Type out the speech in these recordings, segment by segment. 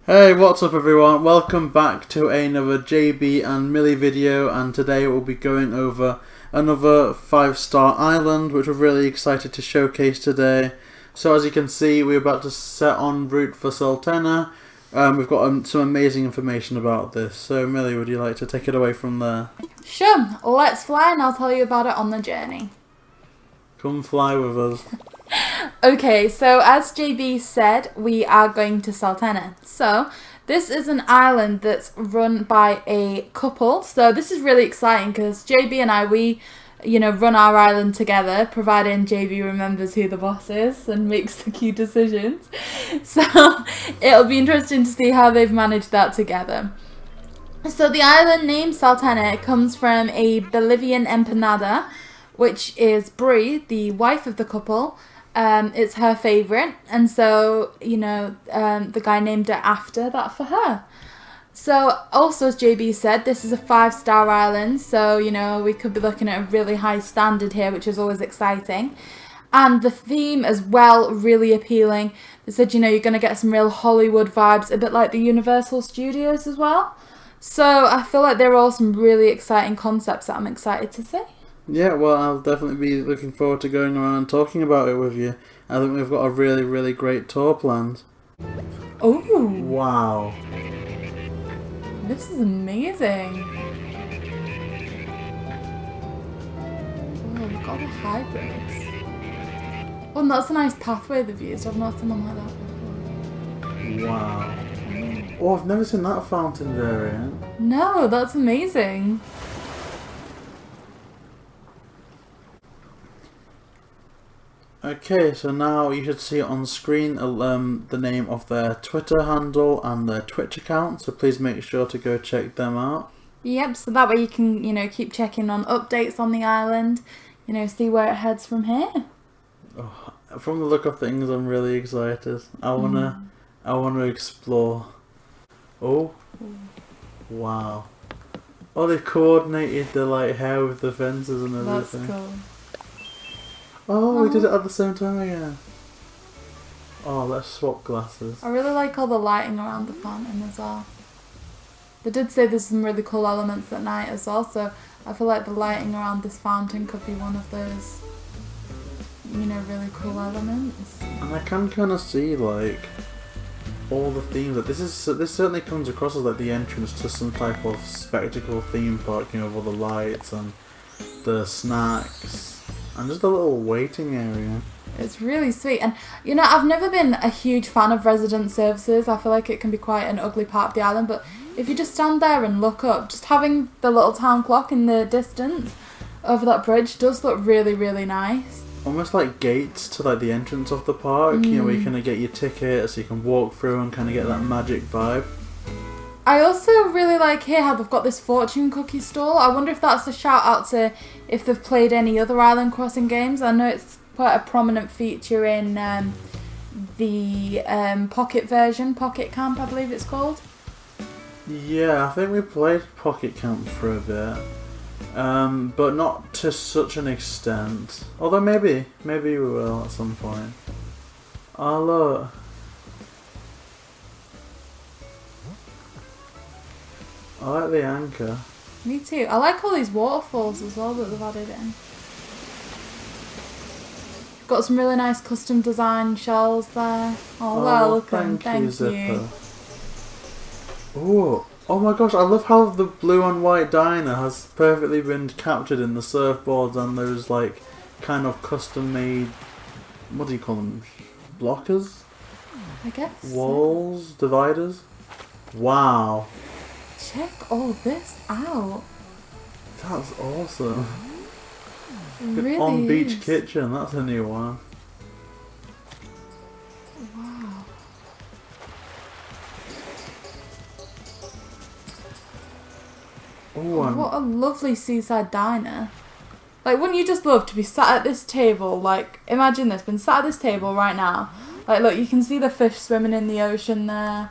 Hey, what's up everyone? Welcome back to another JayBee and Millie video, and today we'll be going over another 5-star island which we're really excited to showcase today. So as you can see, we're about to set en route for Sultana. We've got some amazing information about this. So Millie, would you like to take it away from there? Sure, let's fly and I'll tell you about it on the journey. Come fly with us. Okay, so as JayBee said, we are going to Sultana. So this is an island that's run by a couple. So this is really exciting because JayBee and I, we run our island together, providing JayBee remembers who the boss is and makes the key decisions. So it'll be interesting to see how they've managed that together. So the island name Sultana comes from a Bolivian empanada, which is Brie, the wife of the couple. It's her favourite, and so, the guy named it after that for her. So, also as JayBee said, this is a 5-star island, so, we could be looking at a really high standard here, which is always exciting. And the theme as well, really appealing. They said, you're going to get some real Hollywood vibes, a bit like the Universal Studios as well. So, I feel like there are all some really exciting concepts that I'm excited to see. Yeah, well, I'll definitely be looking forward to going around and talking about it with you. I think we've got a really, really great tour planned. Oh! Wow. This is amazing. Oh, look at all the hybrids. Oh, and that's a nice pathway they've used. I've not seen one like that before. Wow. Oh, I've never seen that fountain variant. No, that's amazing. Okay, so now you should see on screen the name of their Twitter handle and their Twitch account, so please make sure to go check them out. Yep, so that way you can, keep checking on updates on the island, see where it heads from here. Oh, from the look of things, I'm really excited. I wanna explore. Oh, wow. Oh, they've coordinated the hair with the fences and everything. That's cool. Oh, we did it at the same time again. Oh, let's swap glasses. I really like all the lighting around the fountain as well. They did say there's some really cool elements at night as well, so I feel like the lighting around this fountain could be one of those, really cool elements. And I can kind of see all the themes. This certainly comes across as the entrance to some type of spectacle theme park, with all the lights and the snacks. And just a little waiting area. It's really sweet. And, I've never been a huge fan of resident services. I feel like it can be quite an ugly part of the island. But if you just stand there and look up, just having the little town clock in the distance over that bridge does look really, really nice. Almost like gates to the entrance of the park, where you kind of get your ticket so you can walk through and kind of get that magic vibe. I also really like here how they've got this fortune cookie stall. I wonder if that's a shout out to if they've played any other Island Crossing games. I know it's quite a prominent feature in the Pocket version, Pocket Camp I believe it's called. Yeah, I think we played Pocket Camp for a bit, but not to such an extent. Although maybe we will at some point. Oh look. I like the anchor. Me too. I like all these waterfalls as well that they've added in. Got some really nice custom design shells there. Oh, welcome. Thank you. Oh, oh my gosh, I love how the blue and white diner has perfectly been captured in the surfboards and those kind of custom made, what do you call them? Blockers? I guess. Walls? Dividers? Wow. Check all this out. That's awesome. It really On Beach is. Kitchen, that's a new one. Wow. Oh, what a lovely seaside diner. Wouldn't you just love to be sat at this table? Imagine this, been sat at this table right now. Look, you can see the fish swimming in the ocean there.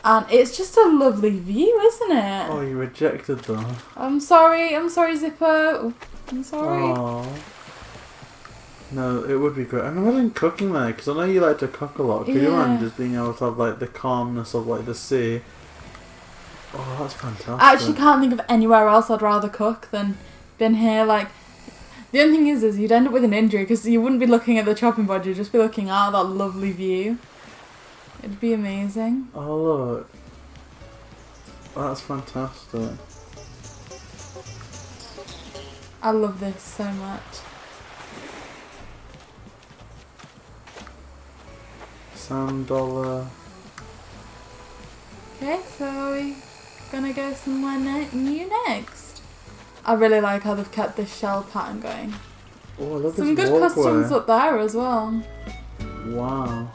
And it's just a lovely view, isn't it? Oh, you rejected them. I'm sorry, Zipper. I'm sorry. Aww. No, it would be great. And imagine cooking there, because I know you like to cook a lot. Could you imagine just being able to have like the calmness of like the sea? Oh, that's fantastic. I actually can't think of anywhere else I'd rather cook than been here. Like, the only thing is you'd end up with an injury because you wouldn't be looking at the chopping board, you'd just be looking out at that lovely view. It'd be amazing. Oh, look. That's fantastic. I love this so much. Sand dollar. Okay, so are we gonna go somewhere new next? I really like how they've kept this shell pattern going. Oh, I love some this good walkway. customs up there as well. Wow.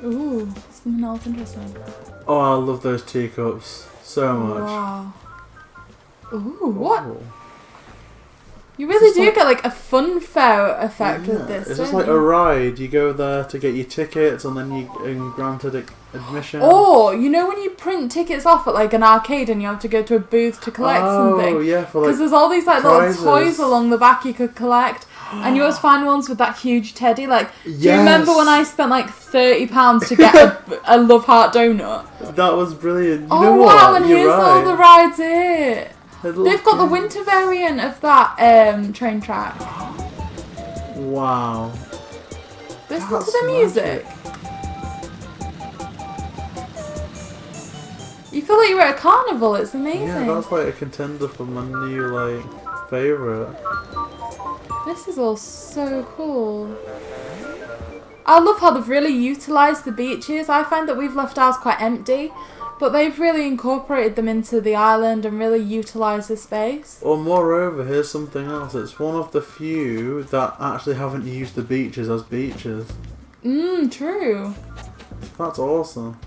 Ooh, something else interesting. Oh, I love those teacups so much. Wow. Ooh, what? Oh. You really do get like a fun fair effect with this. It's just like a ride. You go there to get your tickets, and then you granted admission. Or you know when you print tickets off at like an arcade and you have to go to a booth to collect something. Oh yeah, for like because there's all these like prizes. little toys along the back you could collect, and you always find ones with that huge teddy. Like, do you remember when I spent like £30 to get a Love Heart donut? That was brilliant. You oh know wow! what? And You're here's right. all the rides here. They've got the game. winter variant of that train track. Wow. Listen to the music. You feel like you're at a carnival. It's amazing. Yeah, that's like a contender for my new like favourite. This is all so cool. I love how they've really utilised the beaches. I find that we've left ours quite empty, but they've really incorporated them into the island and really utilised the space. Or moreover, here's something else. It's one of the few that actually haven't used the beaches as beaches. True. That's awesome.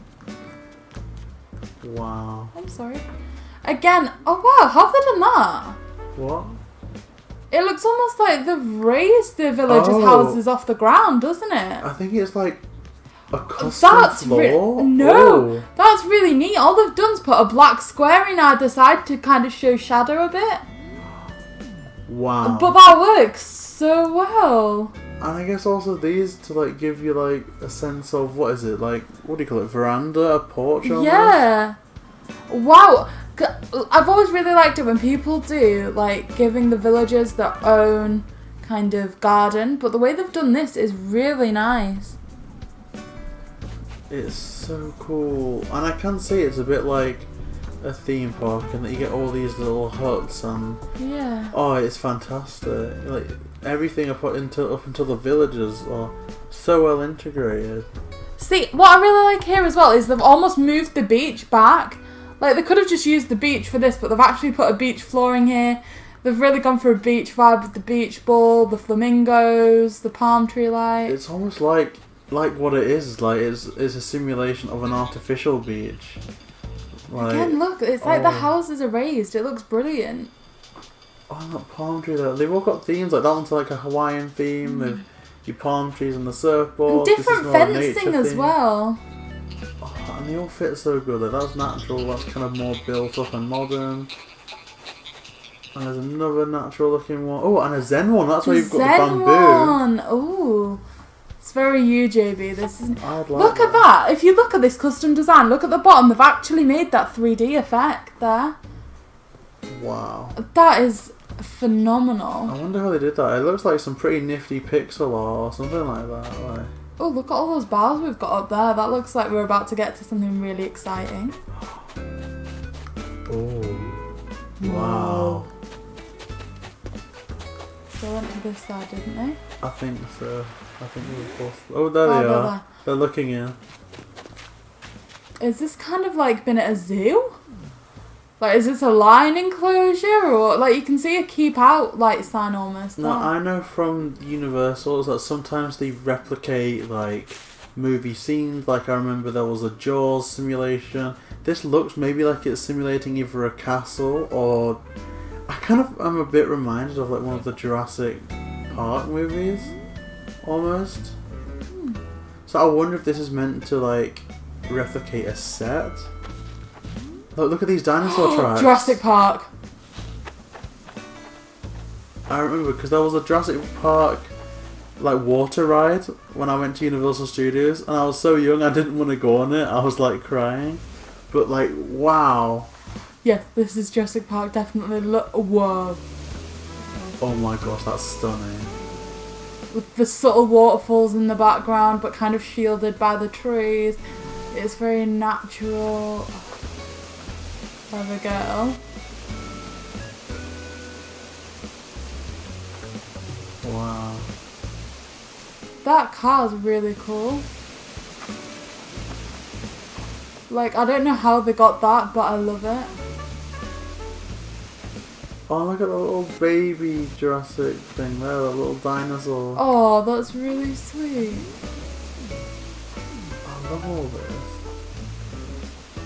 Wow. I'm sorry. Again, oh wow, how have they done that? What? It looks almost like they've raised the villagers' houses off the ground, doesn't it? I think it's like a custom floor. No, that's really neat. All they've done is put a black square in either side to kind of show shadow a bit. Wow. But that works so well. And I guess also these to like give you like a sense of, what is it, like, what do you call it, veranda, a porch almost? Yeah. Wow. I've always really liked it when people do like giving the villagers their own kind of garden, but the way they've done this is really nice. It's so cool. And I can see it's a bit like a theme park, and that you get all these little huts and oh, it's fantastic. Like everything up until the villages are so well integrated. See, what I really like here as well is they've almost moved the beach back. Like, they could have just used the beach for this, but they've actually put a beach flooring here. They've really gone for a beach vibe with the beach ball, the flamingos, the palm tree light. It's almost like what it is. Like it's a simulation of an artificial beach. Like, again, look, it's like the houses are raised. It looks brilliant. Oh, that palm tree there. They've all got themes. Like that one's like a Hawaiian theme. They've your palm trees on the surfboard. And different fencing as well. Oh, and they all fit so good. Like that's natural. That's kind of more built up and modern. And there's another natural looking one. Oh, and a Zen one. That's where you've got the bamboo. One. Ooh. It's very you, JayBee. This is. I'd like look at that. If you look at this custom design, look at the bottom. They've actually made that 3D effect there. Wow. That is phenomenal. I wonder how they did that. It looks like some pretty nifty pixel art or something like that. Like. Oh, look at all those bars we've got up there. That looks like we're about to get to something really exciting. Oh. Wow. They went to this side, didn't they? I think so. I think they were both. Oh, there they are. There. They're looking in. Is this kind of like been at a zoo? Like, is this a lion enclosure? Or, like, you can see a keep out, like, sign almost. No, I know from Universal that sometimes they replicate, like, movie scenes. Like, I remember there was a Jaws simulation. This looks maybe like it's simulating either a castle or... I kind of am a bit reminded of, like, one of the Jurassic Park movies. Almost. So I wonder if this is meant to, like, replicate a set. Look at these dinosaur tracks. Jurassic Park. I remember because there was a Jurassic Park like water ride when I went to Universal Studios, and I was so young I didn't want to go on it. I was like crying, but like wow. Yes, this is Jurassic Park. Definitely look. Whoa. Oh my gosh, that's stunning. With the subtle waterfalls in the background, but kind of shielded by the trees. It's very natural. There we go. Wow. That car's really cool. Like, I don't know how they got that, but I love it. Oh, look at the little baby Jurassic thing there, the little dinosaur. Oh, that's really sweet. I love all this.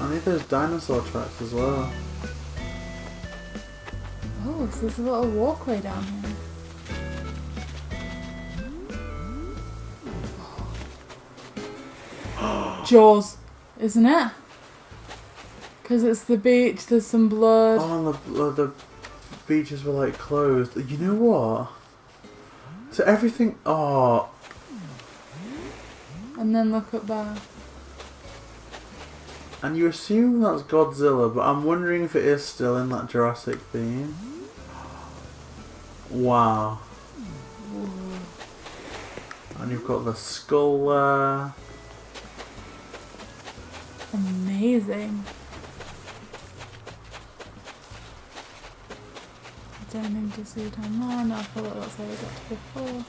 I need those dinosaur tracks as well. Oh, so there's a little walkway down here. Jaws, isn't it? Because it's the beach, there's some blood. Oh, and the beaches were like closed. You know what? So everything. Oh. And then look up there. And you assume that's Godzilla, but I'm wondering if it is still in that Jurassic theme. Wow. Ooh. And you've got the skull there. Amazing. I don't think to see it on there. No, I feel like that's how we got to before.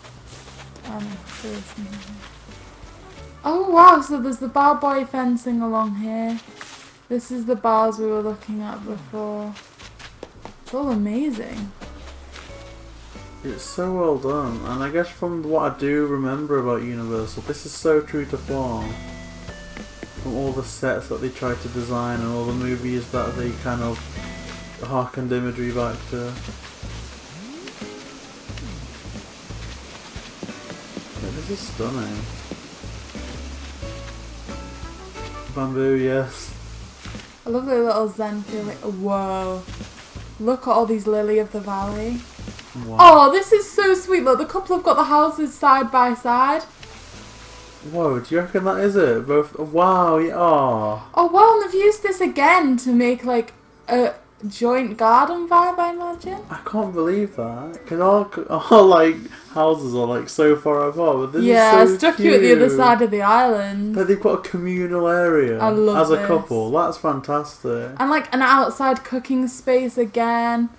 There is something here. Oh wow, so there's the barbed wire fencing along here. This is the bars we were looking at before. It's all amazing. It's so well done, and I guess from what I do remember about Universal, this is so true to form. From all the sets that they tried to design and all the movies that they kind of harkened imagery back to. Yeah, this is stunning. Bamboo, yes. I love the little zen feeling. Whoa. Look at all these lily of the valley. Wow. Oh, this is so sweet. Look, the couple have got the houses side by side. Whoa, do you reckon that is it? Both. Wow, yeah. Oh. Oh, wow, and they've used this again to make like a joint garden vibe, I imagine. I can't believe that. Because all like houses are like so far apart, but this is so I stuck you at the other cute. side of the island. But they've got a communal area I love as a this. couple. That's fantastic. And like an outside cooking space again.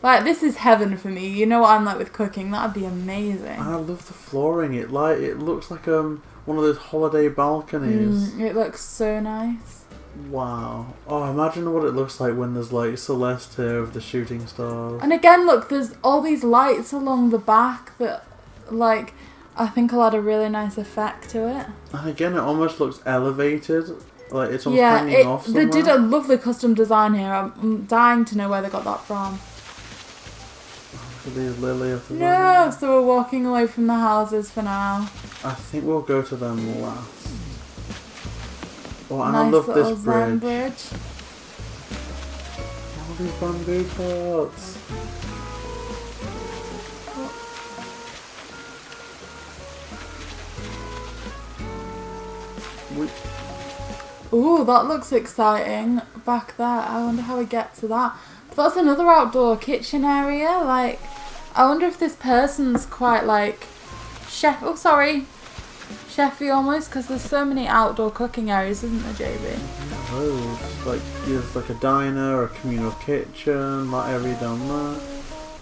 Like, this is heaven for me. You know what I'm like with cooking. That'd be amazing. And I love the flooring. It looks like one of those holiday balconies. It looks so nice. Wow. Oh, imagine what it looks like when there's like Celeste here with the shooting stars. And again, look, there's all these lights along the back that, like, I think will add a really nice effect to it. And again, it almost looks elevated. Like it's almost hanging off they somewhere. did a lovely custom design here. I'm dying to know where they got that from. These lily of the No, valley. so we're walking away from the houses for now. I think we'll go to them last. Oh, and Nice I love little this Zen bridge. All these bamboo pots. Ooh, that looks exciting. Back there. I wonder how we get to that. But that's another outdoor kitchen area. Like, I wonder if this person's quite like chefy almost, because there's so many outdoor cooking areas, isn't there, JayBee? Loads. Like there's like a diner or a communal kitchen, that area down there.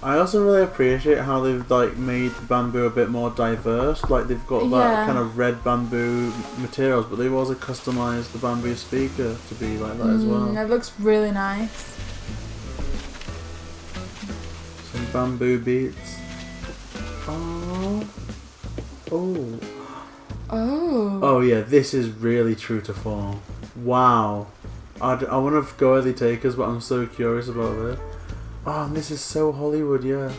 I also really appreciate how they've like made the bamboo a bit more diverse. Like they've got that kind of red bamboo materials, but they've also customized the bamboo speaker to be like that as well. It looks really nice. Some bamboo beats. Oh. Oh. Oh. Oh yeah, this is really true to form. Wow. I want to go where they take us, but I'm so curious about this. Oh, and this is so Hollywood, yeah.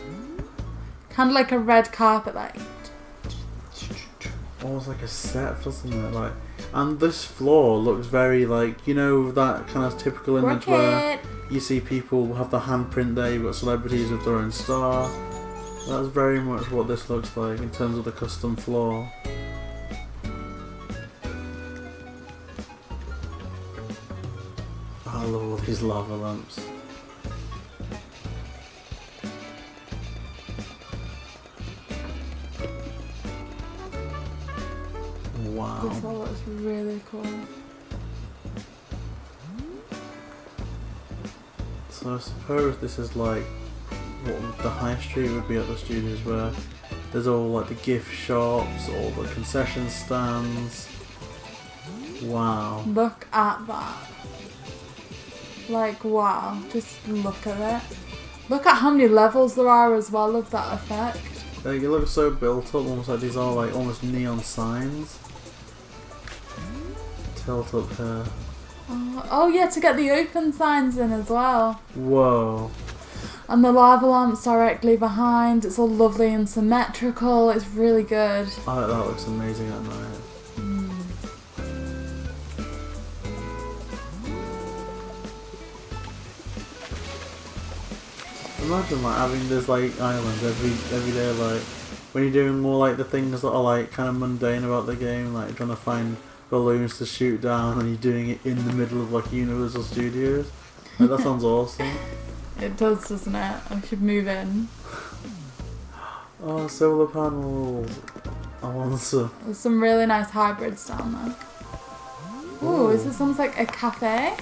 Kind of like a red carpet, like. Almost like a set, doesn't it? Like, and this floor looks very like, you know, that kind of typical image where you see people have the handprint there. You've got celebrities with their own star. That's very much what this looks like in terms of the custom floor. I love all these lava lamps. Wow. This all looks really cool. So I suppose this is like what the high street would be at the studios, where there's all like the gift shops, all the concession stands. Wow. Look at that. Like, wow. Just look at it. Look at how many levels there are as well of that effect. Like, it looks so built up, almost like these are like almost neon signs. Tilt up here. Oh yeah, to get the open signs in as well. Whoa. And the lava lamps directly behind. It's all lovely and symmetrical. It's really good. Oh, that looks amazing at night. Imagine like having this like island every day, like when you're doing more like the things that are like kind of mundane about the game, like trying to find balloons to shoot down, and you're doing it in the middle of like Universal Studios. Like, that sounds awesome. It does, doesn't it? I should move in. Oh, solar panels. I want some. There's some really nice hybrids down there. Ooh, is this almost like a cafe?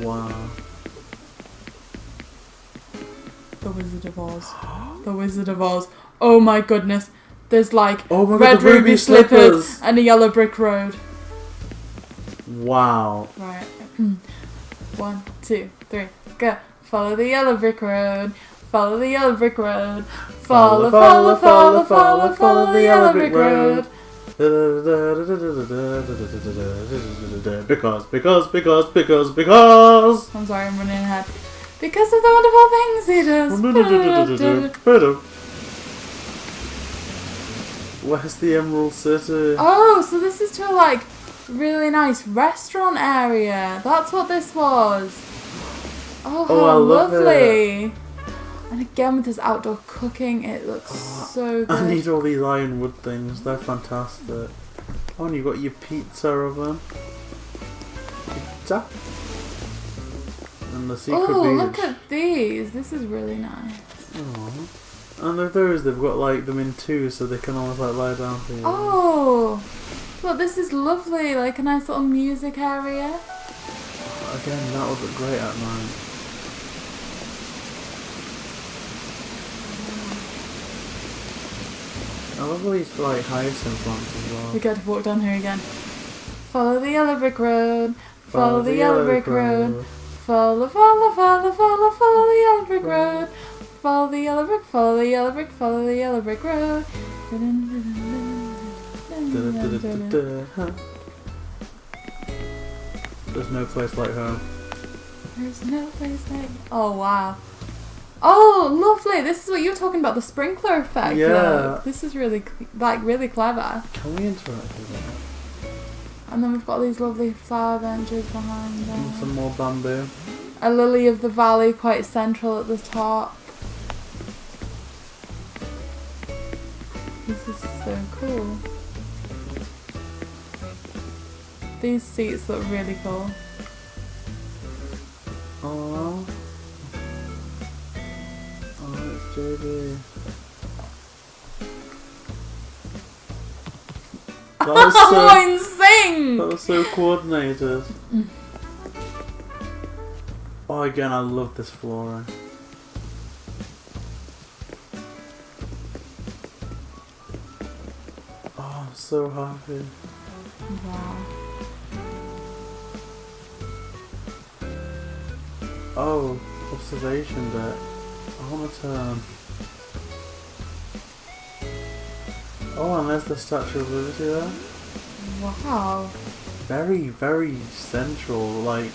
Wow. The Wizard of Oz. The Wizard of Oz. Oh my goodness. There's like Oh my red God, the ruby slippers and a yellow brick road. Wow. Right. 1, 2, 3, go. Follow the yellow brick road. Follow the yellow brick road. Follow the yellow brick road. Because. I'm sorry, I'm running ahead. Because of the wonderful things he does. Where's the Emerald City? Oh, so this is to a like really nice restaurant area. That's what this was. Oh, how I love lovely. And again with this outdoor cooking, it looks so good. I need all these ironwood things, they're fantastic. Oh, and you've got your pizza oven. Pizza. And the secret Oh, beach. look at these. This is really nice. Oh. And with those, they've got like them in two, so they can almost like lie down for you. Oh, look, this is lovely. Like a nice little music area. Again, that would look great at night. I love all these like hyacinth plants as well. We get to walk down here again. Follow the yellow brick road. Follow the yellow brick road. Follow the yellow brick road. Follow the yellow brick, follow the yellow brick, follow the yellow brick road. There's no place like home. There's no place like. Oh wow. Oh, lovely! This is what you were talking about, the sprinkler effect. Yeah. Look. This is really really clever. Can we interact with that? And then we've got these lovely flower benches behind And them. some more bamboo. A lily of the valley, quite central at the top. This is so cool. These seats look really cool. Aww. Oh, it's JayBee. That was Oh, insane! That was so coordinated. Oh, again, I love this flooring. Oh, I'm so happy. Wow. Oh, observation deck. I want to turn. Oh, and there's the Statue of Liberty there. Wow. Very, very central, like,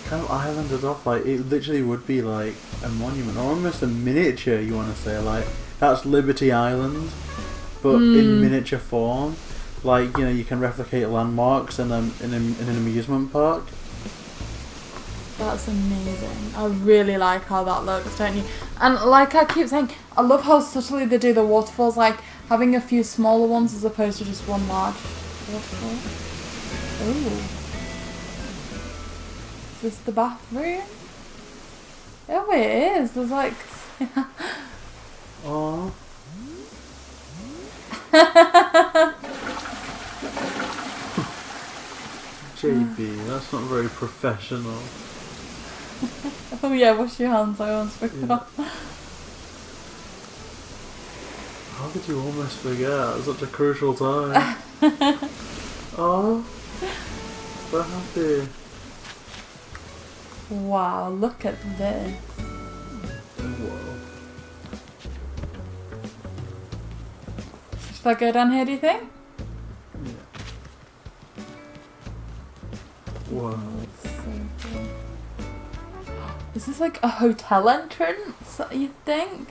kind of islanded off, like, it literally would be like a monument, or almost a miniature, you want to say, like, that's Liberty Island, but in miniature form. like, you know, you can replicate landmarks in an amusement park. That's amazing. I really like how that looks, don't you? And like I keep saying, I love how subtly they do the waterfalls, like having a few smaller ones as opposed to just one large waterfall. Ooh. Is this the bathroom? Oh, it is. There's like... Aww. JayBee, that's not very professional. Oh yeah, wash your hands, I almost forgot. Yeah. How did you almost forget at such a crucial time? Oh, so happy. Wow, look at this. Whoa. Should I go down here, do you think? Yeah. Whoa. So cool. Is this like a hotel entrance, you think?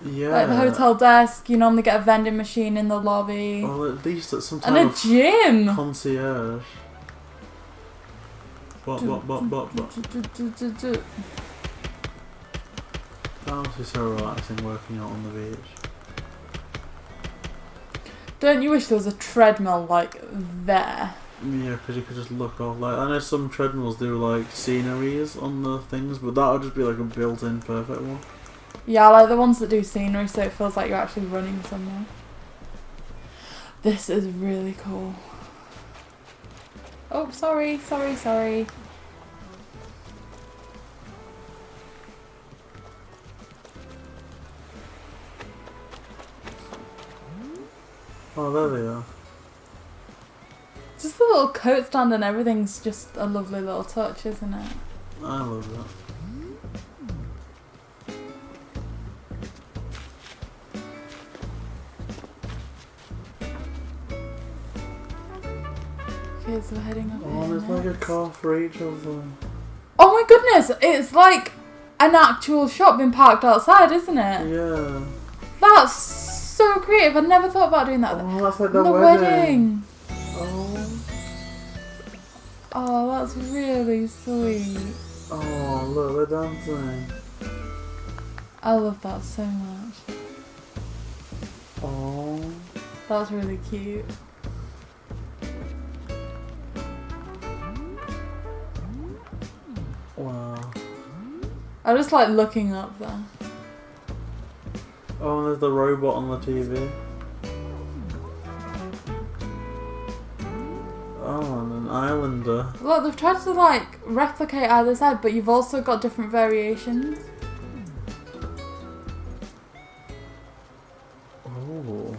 Yeah. Like the hotel desk, you normally get a vending machine in the lobby. Well, at least it's some And type a of gym! concierge. What? That must be so relaxing working out on the beach. Don't you wish there was a treadmill like there? Yeah, because you could just look off. Like, I know some treadmills do like sceneries on the things, but that would just be like a built-in perfect one. Yeah, I like the ones that do scenery so it feels like you're actually running somewhere. This is really cool. Oh, sorry. Oh, there they are. Just the little coat stand and everything's just a lovely little touch, isn't it? I love that. Okay, so we're heading up Oh, here there's like a next. car for each of them. Oh my goodness! It's like an actual shop being parked outside, isn't it? Yeah. That's so creative. I'd never thought about doing that. Oh, that's like the wedding. Oh. Oh, that's really sweet. Oh, look, they're dancing. I love that so much. Oh. That's really cute. Wow. I just like looking up there. Oh, and there's the robot on the TV. Oh, and an islander. Look, they've tried to like replicate either side, but you've also got different variations. Oh.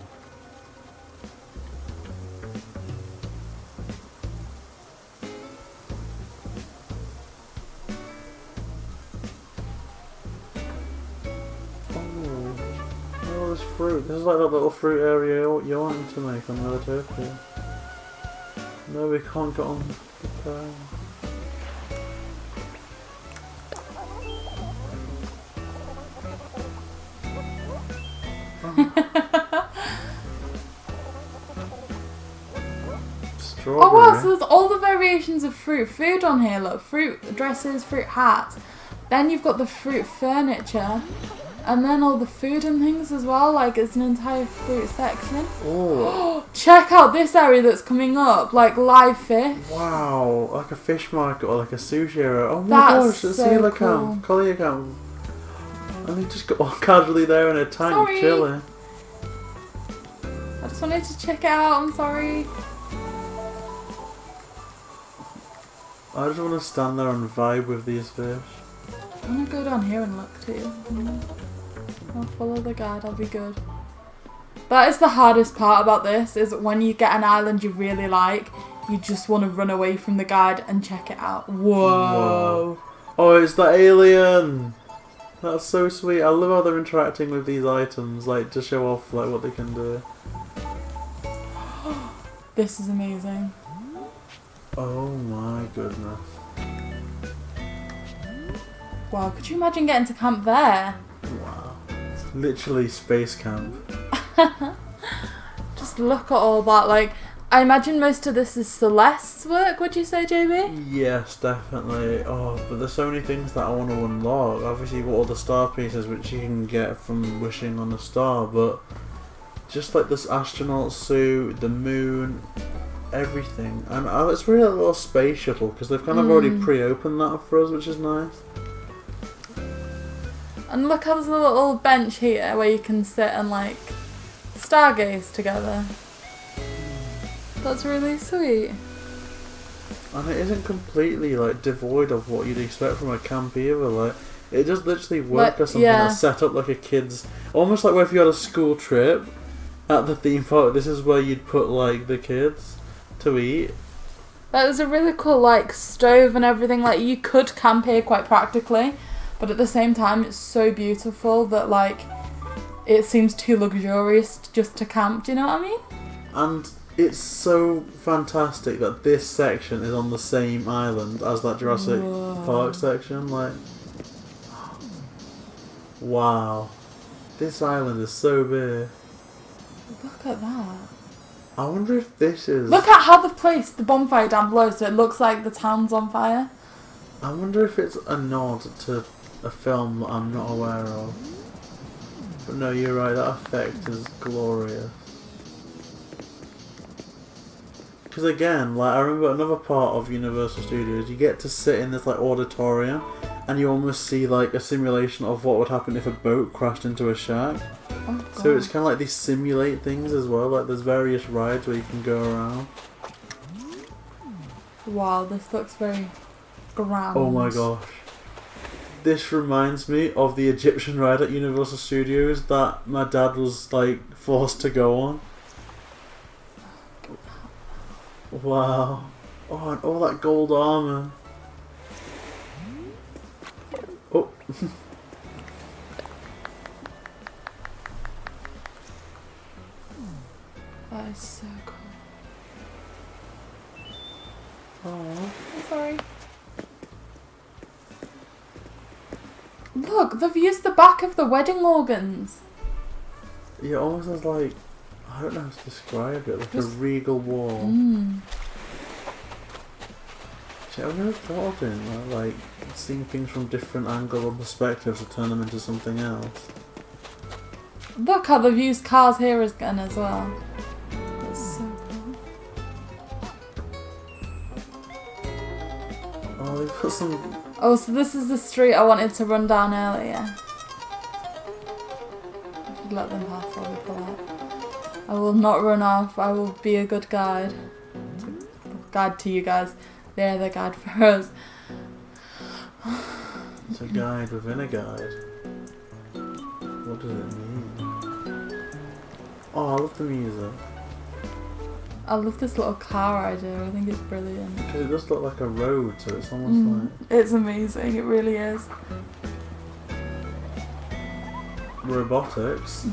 Oh, there's fruit. This is like that little fruit area you're wanting to make on Melotopia. No, we can't get on the ground. Strawberry. Oh wow, so there's all the variations of food on here. Look, fruit dresses, fruit hats. Then you've got the fruit furniture. And then all the food and things as well, like it's an entire fruit section. Oh. Check out this area that's coming up, like live fish. Wow, like a fish market or like a sushi area. Oh my That's gosh, it's so Sealer cool. Camp, Collier Camp. And they just got all casually there in a tank Sorry. chilling. I just wanted to check it out, I'm sorry. I just want to stand there and vibe with these fish. I'm gonna go down here and look too. I'll follow the guide, I'll be good. That is the hardest part about this, is when you get an island you really like, you just want to run away from the guide and check it out. Whoa! Oh, it's the alien! That's so sweet. I love how they're interacting with these items, like to show off like what they can do. This is amazing. Oh my goodness. Wow, could you imagine getting to camp there? Wow. It's literally space camp. Just look at all that, like, I imagine most of this is Celeste's work, would you say, JayBee? Yes, definitely. Oh, but there's so many things that I want to unlock. Obviously, you've got all the star pieces which you can get from wishing on a star, but just like this astronaut suit, the moon, everything. And it's really a little space shuttle because they've kind of already pre-opened that for us, which is nice. And look how there's a little bench here where you can sit and like stargaze together. That's really sweet. And it isn't completely like devoid of what you'd expect from a camp either. Like it just literally worked as something that's set up like a kid's, almost like where if you had a school trip at the theme park, this is where you'd put like the kids to eat. That was a really cool like stove and everything. Like you could camp here quite practically, but at the same time it's so beautiful that like it seems too luxurious just to camp. Do you know what I mean? And it's so fantastic that this section is on the same island as that Jurassic Park section. Like, wow, this island is so big. Look at that. I wonder if this is... Look at how they've placed the bonfire down below so it looks like the town's on fire. I wonder if it's a nod to a film that I'm not aware of. But no, you're right, that effect is glorious. Because again, like I remember another part of Universal Studios, you get to sit in this like auditorium and you almost see like a simulation of what would happen if a boat crashed into a shack. Oh, so it's kind of like they simulate things as well, like there's various rides where you can go around. Wow, this looks very grand. Oh my gosh. This reminds me of the Egyptian ride at Universal Studios that my dad was like forced to go on. Wow. Oh, and all that gold armour. Oh. That is so cool. Oh. I'm sorry. Look, they've used the back of the wedding organs. Yeah, almost as like, I don't know how to describe it, like a regal wall. See, I've never thought of doing that, like seeing things from different angles or perspectives to turn them into something else. Look how they've used cars here again as well. That's so cool. Oh, they've got some... Oh, so this is the street I wanted to run down earlier. I should let them pass while we pull out. I will not run off. I will be a good guide. Guide to you guys. They're the guide for us. It's a guide within a guide. What does it mean? Oh, I love the music. I love this little car idea. I think it's brilliant. Because it does look like a road, so it's almost like... It's amazing. It really is. robotics.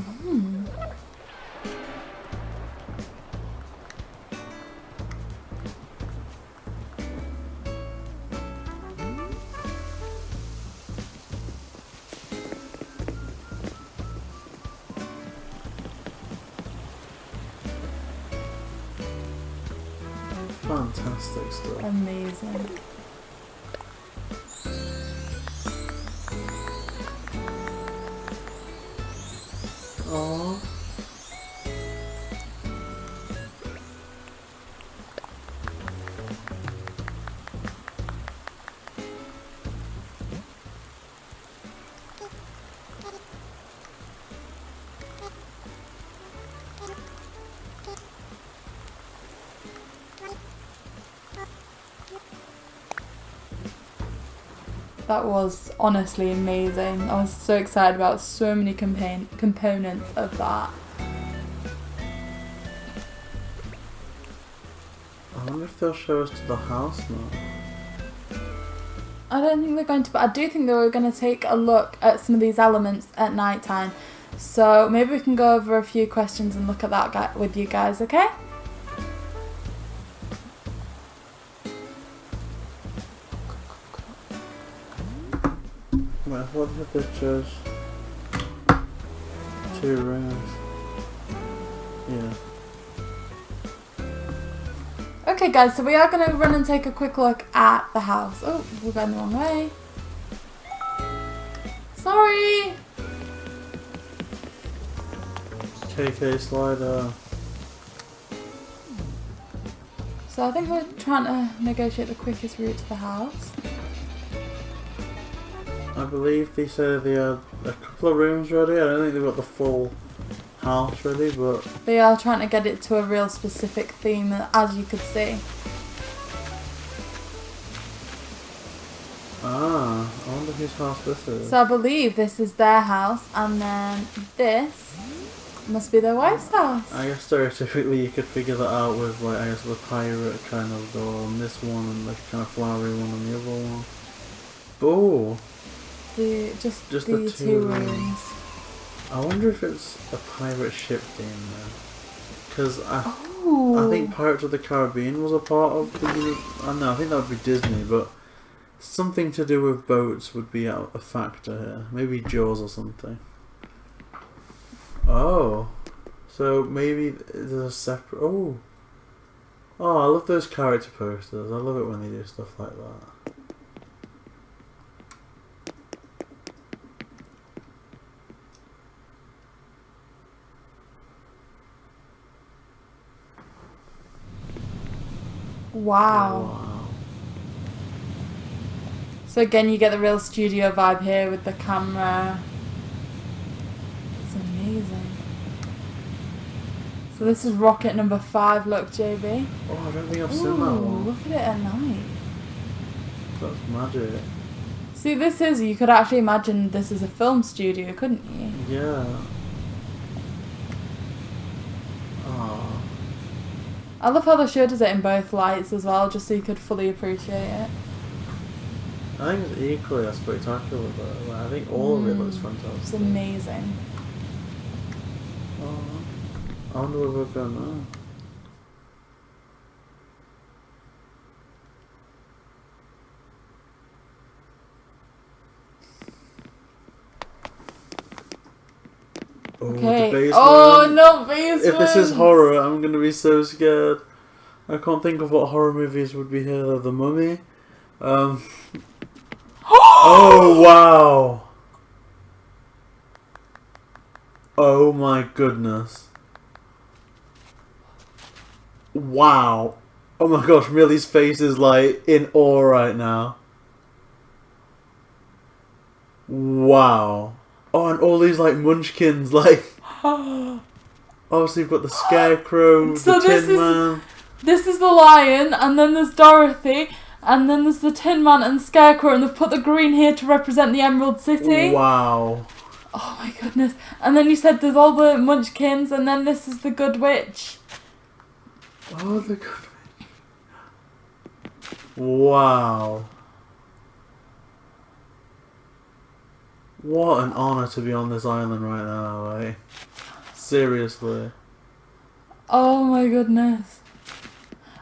Fantastic stuff. Amazing. Aww. That was honestly amazing. I was so excited about so many components of that. I wonder if they'll show us to the house now. I don't think they're going to, but I do think they were going to take a look at some of these elements at night time. So maybe we can go over a few questions and look at that with you guys, okay? Wait, what are the pictures? 2 rooms. Yeah. Okay guys, so we are going to run and take a quick look at the house. Oh, we're going the wrong way. Sorry! KK slider. So I think we're trying to negotiate the quickest route to the house. I believe they said they had a couple of rooms ready. I don't think they've got the full house ready, but... They are trying to get it to a real specific theme, as you could see. Ah, I wonder whose house this is. So I believe this is their house, and then this must be their wife's house. I guess stereotypically you could figure that out with, like, I guess the pirate kind of door on this one and the kind of flowery one on the other one. Oh! Just the the two rooms. I wonder if it's a pirate ship theme then. Because I think Pirates of the Caribbean was a part of the... I know, I think that would be Disney, but something to do with boats would be a factor here. Maybe Jaws or something. Oh. So maybe there's a separate... Oh, I love those character posters. I love it when they do stuff like that. Wow. So again, you get the real studio vibe here with the camera. It's amazing. So this is rocket number 5. Look, JayBee. Oh, I don't think I've seen that one. Look at it at night. That's magic. See, this is, you could actually imagine this is a film studio, couldn't you? Yeah. Oh. I love how they showed us it in both lights as well, just so you could fully appreciate it. I think it's equally as spectacular though. Like, I think all of it looks fantastic. It's amazing. Oh, I wonder where we're going now. Okay. The basement. Oh, no basement! If this is horror, I'm gonna be so scared. I can't think of what horror movies would be here though. The Mummy. Oh wow! Oh my goodness! Wow! Oh my gosh, Millie's face is like in awe right now. Wow! Oh, and all these like munchkins, like. Obviously, you've got the Scarecrow, So the Tin Man. This is the lion, and then there's Dorothy, and then there's the Tin Man and Scarecrow, and they've put the green here to represent the Emerald City. Wow. Oh my goodness. And then you said there's all the munchkins, and then this is the Good Witch. Oh, the Good Witch. Wow. What an honour to be on this island right now, eh? Seriously. Oh my goodness.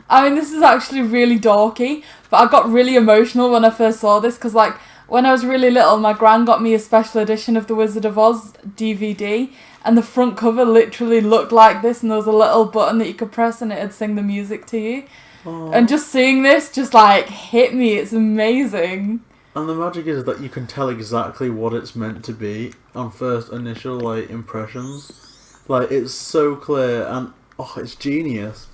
I mean, this is actually really dorky, but I got really emotional when I first saw this, because like, when I was really little, my gran got me a special edition of the Wizard of Oz DVD, and the front cover literally looked like this, and there was a little button that you could press and it'd sing the music to you. Aww. And just seeing this just like hit me. It's amazing. And the magic is that you can tell exactly what it's meant to be on first initial like impressions. Like, it's so clear, and oh, it's genius.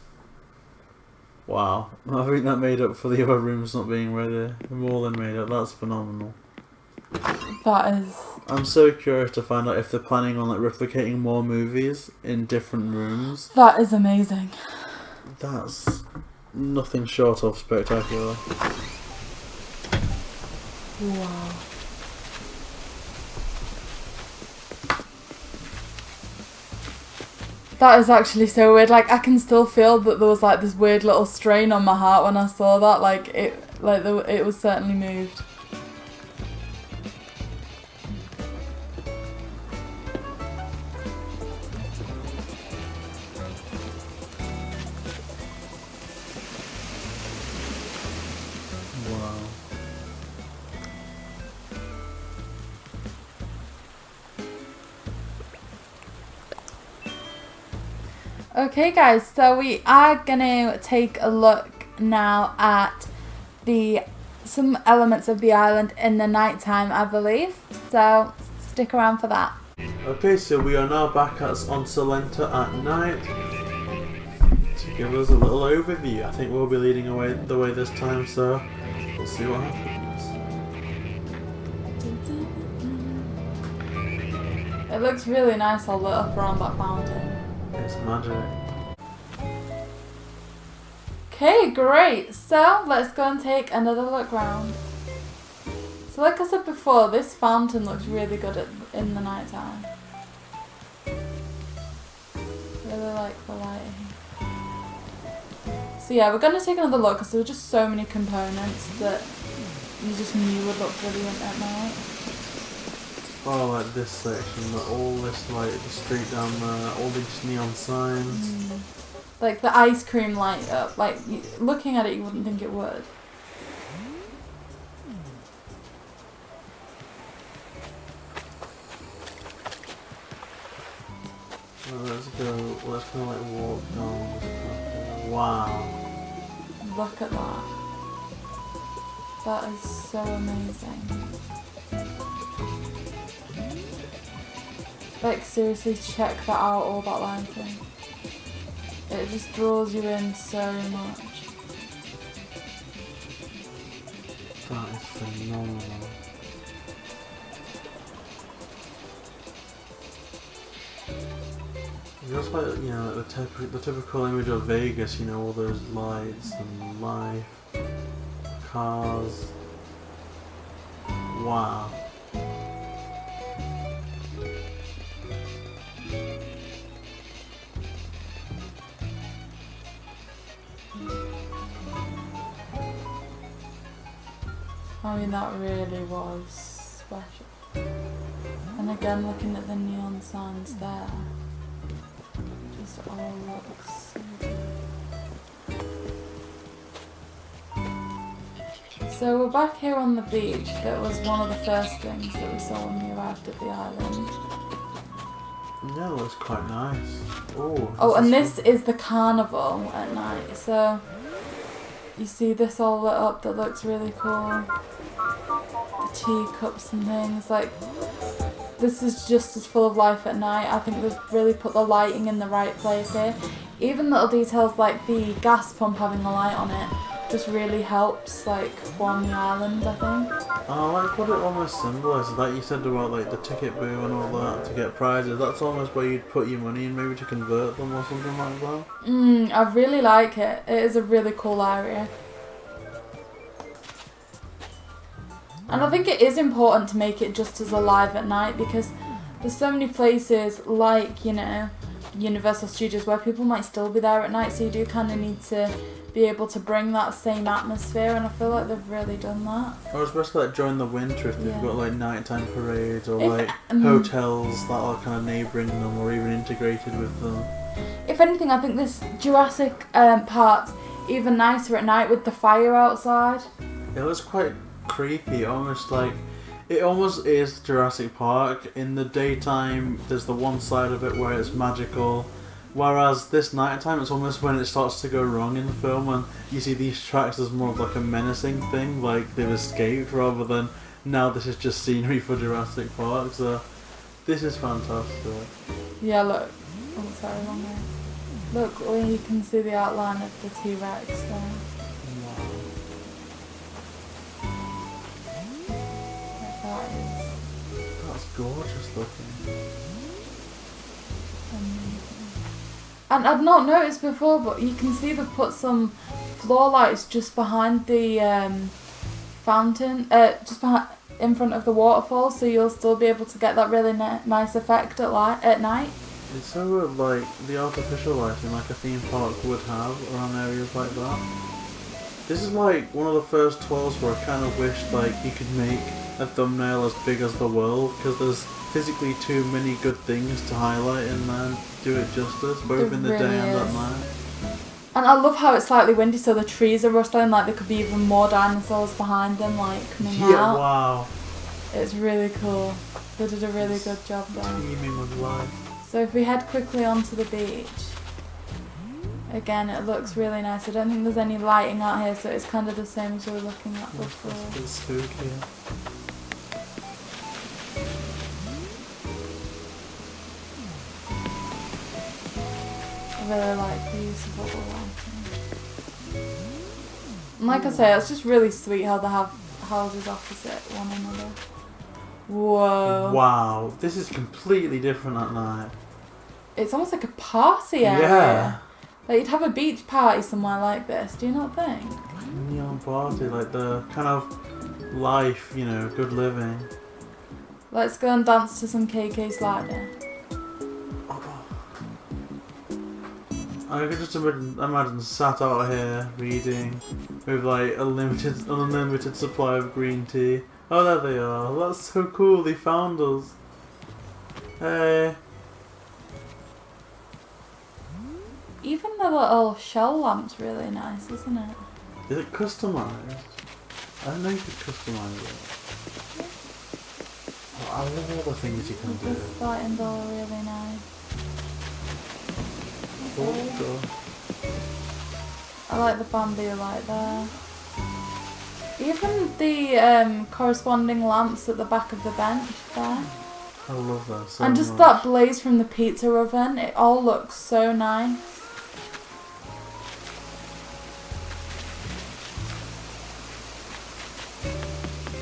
Wow. I think that made up for the other rooms not being ready. More than made up. That's phenomenal. That is... I'm so curious to find out if they're planning on like replicating more movies in different rooms. That is amazing. That's nothing short of spectacular. Wow. That is actually so weird. Like, I can still feel that there was like this weird little strain on my heart when I saw that. Like, it was certainly moved. Wow. Okay guys, so we are gonna take a look now at some elements of the island in the nighttime, I believe. So stick around for that. Okay, so we are now back on Salenta at night. To give us a little overview, I think we'll be leading the way this time, so we'll see what happens. It looks really nice all lit up around that fountain. It's magic. Okay, great. So let's go and take another look round. So like I said before, this fountain looks really good in the night time. Really like the lighting. So yeah, we're going to take another look because there were just so many components that you just knew would look brilliant at night. Oh, like this section, all this like the street down there, all these neon signs. Like the ice cream light up, like looking at it you wouldn't think it would. Let's go like walk down this path. Wow. Look at that. That is so amazing. Like seriously check that out, all that lighting. It just draws you in so much. That is phenomenal. Just like, you know, like the typical image of Vegas, you know, all those lights and life, cars. Wow. I mean, that really was special. And again, looking at the neon signs there, it just all looks so good. So we're back here on the beach. That was one of the first things that we saw when we arrived at the island. Yeah, it looks quite nice. Oh, and this is the carnival at night. So you see this all lit up that looks really cool. The teacups and things, like this is just as full of life at night. I think they've really put the lighting in the right place here. Even little details like the gas pump having a light on it just really helps like form the island, I think. I like what it almost symbolises, like you said about like the ticket booth and all that to get prizes. That's almost where you'd put your money in, maybe to convert them or something like that. I really like it. It is a really cool area. And I think it is important to make it just as alive at night because there's so many places like, you know, Universal Studios where people might still be there at night, so you do kind of need to be able to bring that same atmosphere, and I feel like they've really done that. Or especially like during the winter if they've got like nighttime parades or If- like hotels that are kind of neighbouring them or even integrated with them. If anything, I think this Jurassic part's even nicer at night with the fire outside. It looks quite creepy, almost like it almost is Jurassic Park. In the daytime there's the one side of it where it's magical, whereas this nighttime it's almost when it starts to go wrong in the film and you see these tracks as more of like a menacing thing, like they've escaped, rather than now this is just scenery for Jurassic Park. So this is fantastic. Yeah, look. Oh, sorry, wrong way. Look, where you can see the outline of the T-Rex there. Wow. That's gorgeous looking. Amazing. And I've not noticed before, but you can see they've put some floor lights just behind the fountain, just behind, in front of the waterfall, so you'll still be able to get that really nice effect at night. It's so like the artificial lighting like a theme park would have around areas like that. This is like one of the first tours where I kind of wished like you could make a thumbnail as big as the world, because there's physically too many good things to highlight in there and do it justice, both in the really day and is. at night. And I love how it's slightly windy, so the trees are rustling, like there could be even more dinosaurs behind them, like coming out. Wow. It's really cool. They did a really good job there. Teeming with life. So if we head quickly onto the beach, Again, it looks really nice. I don't think there's any lighting out here, so it's kind of the same as we were looking at before. It's a bit spooky. I really like the use of what we're lighting. And like I say, it's just really sweet how they have houses opposite one another. Whoa. Wow, this is completely different at night. It's almost like a party area. Yeah. Like you'd have a beach party somewhere like this, do you not think? Neon party, like the kind of life, you know, good living. Let's go and dance to some KK Slider. I could just imagine sat out here reading with like unlimited supply of green tea. Oh, there they are. That's so cool. They found us. Hey. Even the little shell lamp's really nice, isn't it? Is it customized? I didn't know you could customize it. Oh, I love all the things you can do. This lighting's all really nice. I like the bamboo light there. Even the corresponding lamps at the back of the bench there. I love that so and just much. that blaze from the pizza oven, it all looks so nice.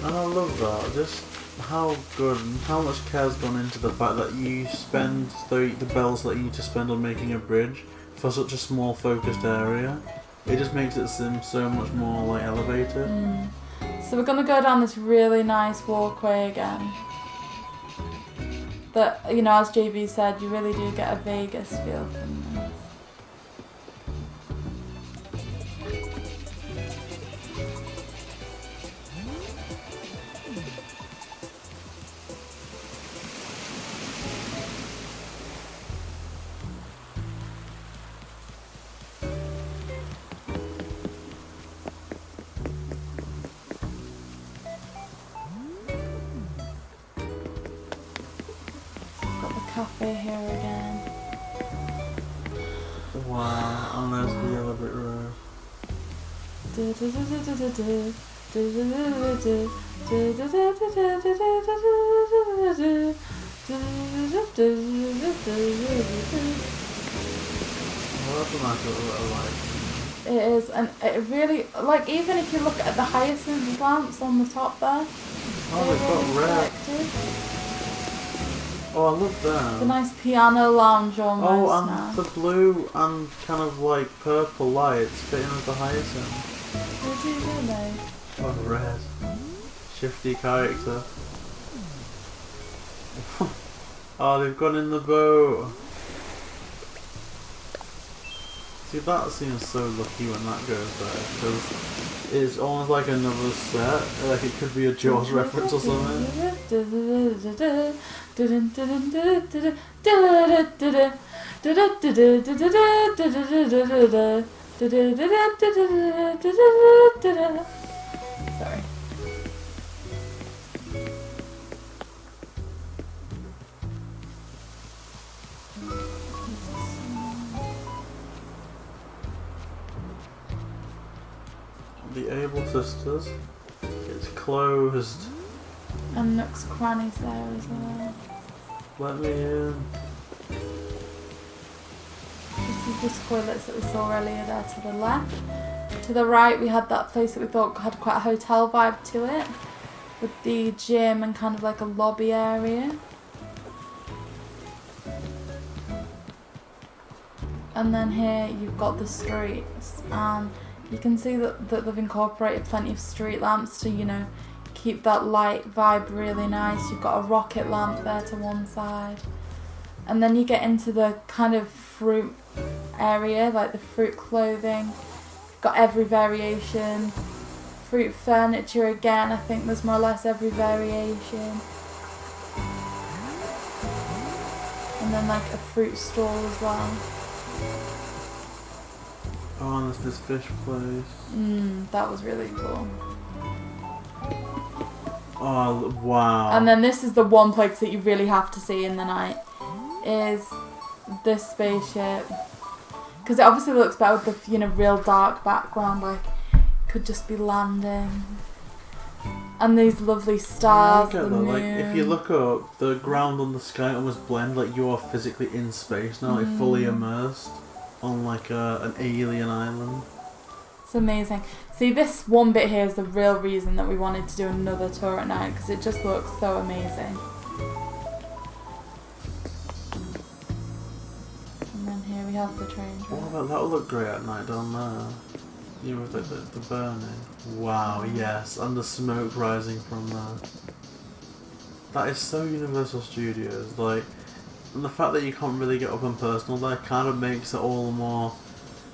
And I love that, just how good and how much care's gone into the fact that you spend the bells that you need to spend on making a bridge for such a small focused area. It just makes it seem so much more like elevated. So we're gonna go down this really nice walkway again. That, you know, as JayBee said, you really do get a Vegas feel from this. Cafe here again. Wow, and there's the yellow brick road. Well, that's a nice little light. It is, and it really, like, even if you look at the hyacinth lamps on the top there, oh, they've got red. reflected. Oh, I love them. The nice piano lounge almost. Oh, and now. the blue and kind of like purple lights fitting with the hyacinth. Did you really? Oh, red. Shifty character. Oh, they've gone in the boat. See, that seems so lucky when that goes there, because it's almost like another set, like it could be a Jaws reference or something. Sorry. The Able Sisters. It's closed. And Nook's Cranny's there as well. Let me in. This is the toilets that we saw earlier there to the left. To the right we had that place that we thought had quite a hotel vibe to it. With the gym and kind of like a lobby area. And then here you've got the streets, and you can see that they've incorporated plenty of street lamps to, you know, keep that light vibe really nice. You've got a rocket lamp there to one side. And then you get into the kind of fruit area, like the fruit clothing. You've got every variation. Fruit furniture again, I think there's more or less every variation. And then like a fruit stall as well. Oh, and there's this fish place. That was really cool. Oh, wow. And then this is the one place that you really have to see in the night, is this spaceship. because it obviously looks better with the, you know, real dark background. Like, could just be landing. And these lovely stars, yeah, the moon. Like, if you look up, the ground and the sky almost blend. Like, you are physically in space now, like fully immersed on like an alien island. It's amazing. See, this one bit here is the real reason that we wanted to do another tour at night, because it just looks so amazing. And then here we have the train track. Oh, that would look great at night down there. You know, with the burning. Wow, yes, and the smoke rising from there. That is so Universal Studios. Like, and the fact that you can't really get up and personal there kind of makes it all the more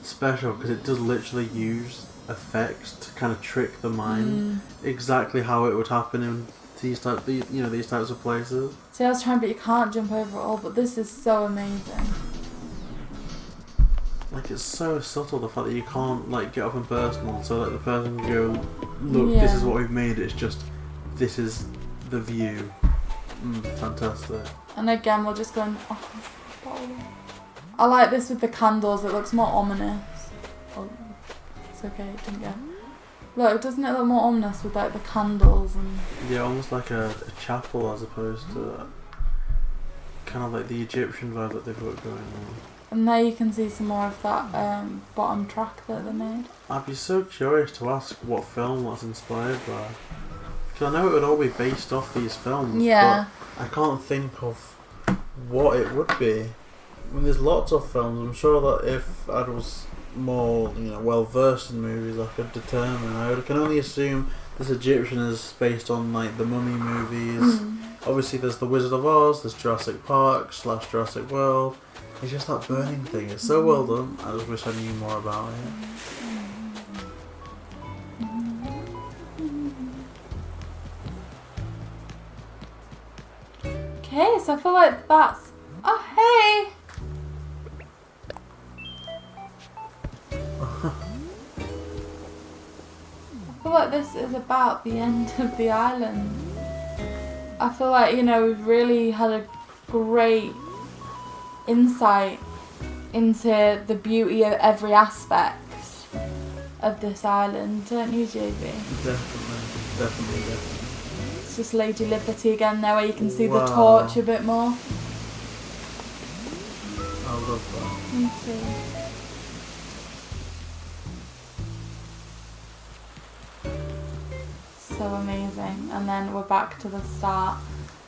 special, because it does literally use effects to kind of trick the mind exactly how it would happen in these types of places. See, I was trying, but you can't jump over it all. But this is so amazing. Like, it's so subtle, the fact that you can't like get up and personal, so like the person can go, look, this is what we've made. It's just, this is the view. Fantastic. And again, we're just going. I like this with the candles. It looks more ominous. Oh, it's okay. It didn't go. Look, doesn't it look more ominous with like the candles and? Yeah, almost like a chapel as opposed to kind of like the Egyptian vibe that they've got going on. And there you can see some more of that bottom track that they made. I'd be so curious to ask what film that's inspired by. Because I know it would all be based off these films. Yeah. But I can't think of what it would be. I mean, there's lots of films. I'm sure that if I was more, well versed in movies, I could determine. I can only assume this Egyptian is based on like the Mummy movies. Obviously, there's The Wizard of Oz. There's Jurassic Park / Jurassic World. It's just that burning thing. It's so well done. I just wish I knew more about it. Okay, so I feel like that's. Oh, hey! I feel like this is about the end of the island. I feel like, we've really had a great insight into the beauty of every aspect of this island, don't you, JayBee? Definitely. It's just Lady Liberty again there, where you can see the torch a bit more. I love that. Me too. So amazing. And then we're back to the start.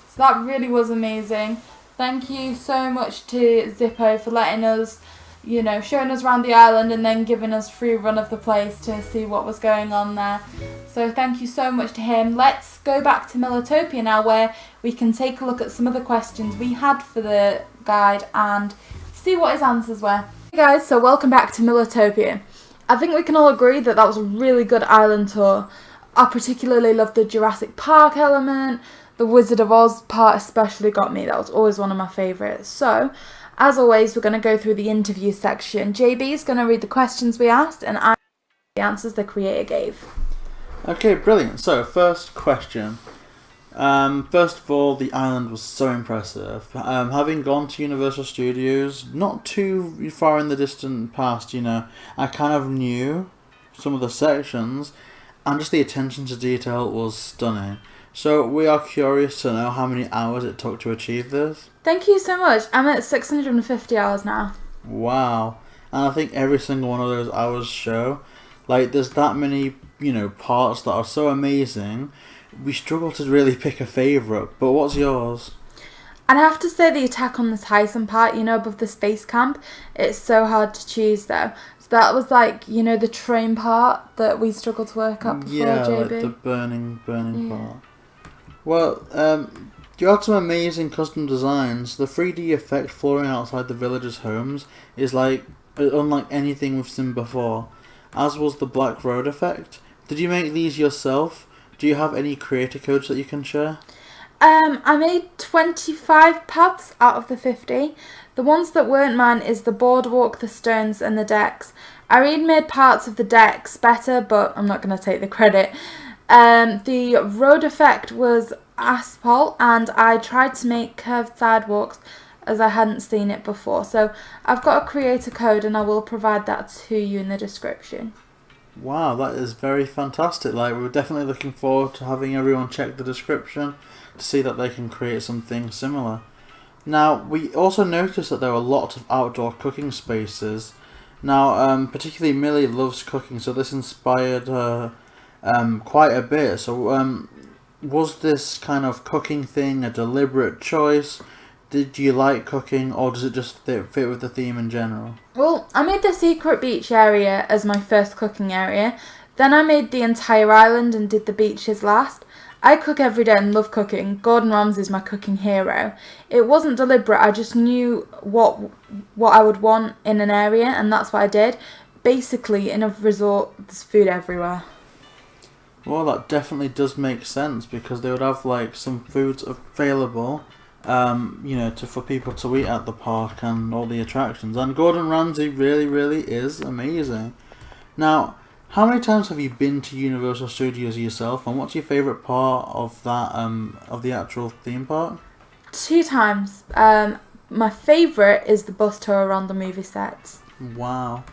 So that really was amazing. Thank you so much to Zippo for letting us, showing us around the island and then giving us free run of the place to see what was going on there. So thank you so much to him. Let's go back to Militopia now, where we can take a look at some of the questions we had for the guide and see what his answers were. Hey guys, so welcome back to Militopia. I think we can all agree that that was a really good island tour. I particularly loved the Jurassic Park element. The Wizard of Oz part especially got me. That was always one of my favourites. So, as always, we're going to go through the interview section. JayBee is going to read the questions we asked and I the answers the creator gave. Okay, brilliant. So, first question. First of all, the island was so impressive. Having gone to Universal Studios, not too far in the distant past, I kind of knew some of the sections, and just the attention to detail was stunning. So we are curious to know how many hours it took to achieve this. Thank you so much. I'm at 650 hours now. Wow. And I think every single one of those hours show, like, there's that many, parts that are so amazing. We struggle to really pick a favourite, but what's yours? I'd have to say the attack on the Tyson part, above the space camp. It's so hard to choose though. So that was like, the train part that we struggled to work up before, JayBee. Like the burning part. Well, you had some amazing custom designs. The 3D effect flooring outside the villagers' homes is like unlike anything we've seen before, as was the black road effect. Did you make these yourself? Do you have any creator codes that you can share? I made 25 paths out of the 50. The ones that weren't mine is the boardwalk, the stones and the decks. I really made parts of the decks better, but I'm not going to take the credit. The road effect was asphalt and I tried to make curved sidewalks as I hadn't seen it before. So I've got a creator code and I will provide that to you in the description. Wow, that is very fantastic. Like, we're definitely looking forward to having everyone check the description to see that they can create something similar. Now, we also noticed that there were lots of outdoor cooking spaces. Now, particularly Millie loves cooking, so this inspired her quite a bit. So, was this kind of cooking thing a deliberate choice? Did you like cooking, or does it just fit with the theme in general? Well, I made the secret beach area as my first cooking area. Then I made the entire island and did the beaches last. I cook every day and love cooking. Gordon Ramsay's my cooking hero. It wasn't deliberate, I just knew what I would want in an area, and that's what I did. Basically, in a resort, there's food everywhere. Well, that definitely does make sense, because they would have like some foods available, you know, for people to eat at the park and all the attractions. And Gordon Ramsay really is amazing. Now, how many times have you been to Universal Studios yourself, and what's your favourite part of that, of the actual theme park? 2 times. My favourite is the bus tour around the movie sets. Wow.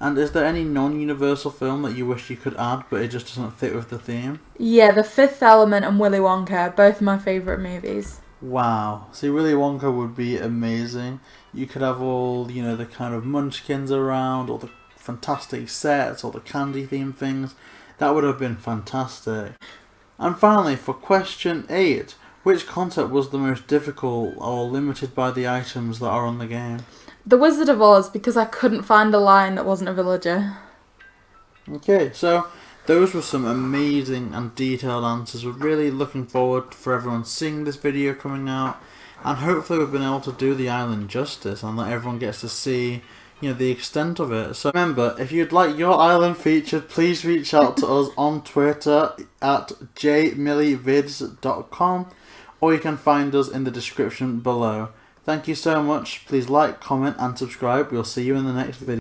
And is there any non-Universal film that you wish you could add, but it just doesn't fit with the theme? Yeah, The Fifth Element and Willy Wonka, both my favourite movies. Wow. See, Willy Wonka would be amazing. You could have all, you know, the kind of munchkins around, all the fantastic sets, all the candy themed things. That would have been fantastic. And finally, for question 8, which concept was the most difficult or limited by the items that are on the game? The Wizard of Oz, because I couldn't find a line that wasn't a villager. Okay, so those were some amazing and detailed answers. We're really looking forward for everyone seeing this video coming out, and hopefully we've been able to do the island justice and that everyone gets to see, you know, the extent of it. So remember, if you'd like your island featured, please reach out to us on Twitter at jmillyvids.com, or you can find us in the description below. Thank you so much. Please like, comment and subscribe. We'll see you in the next video.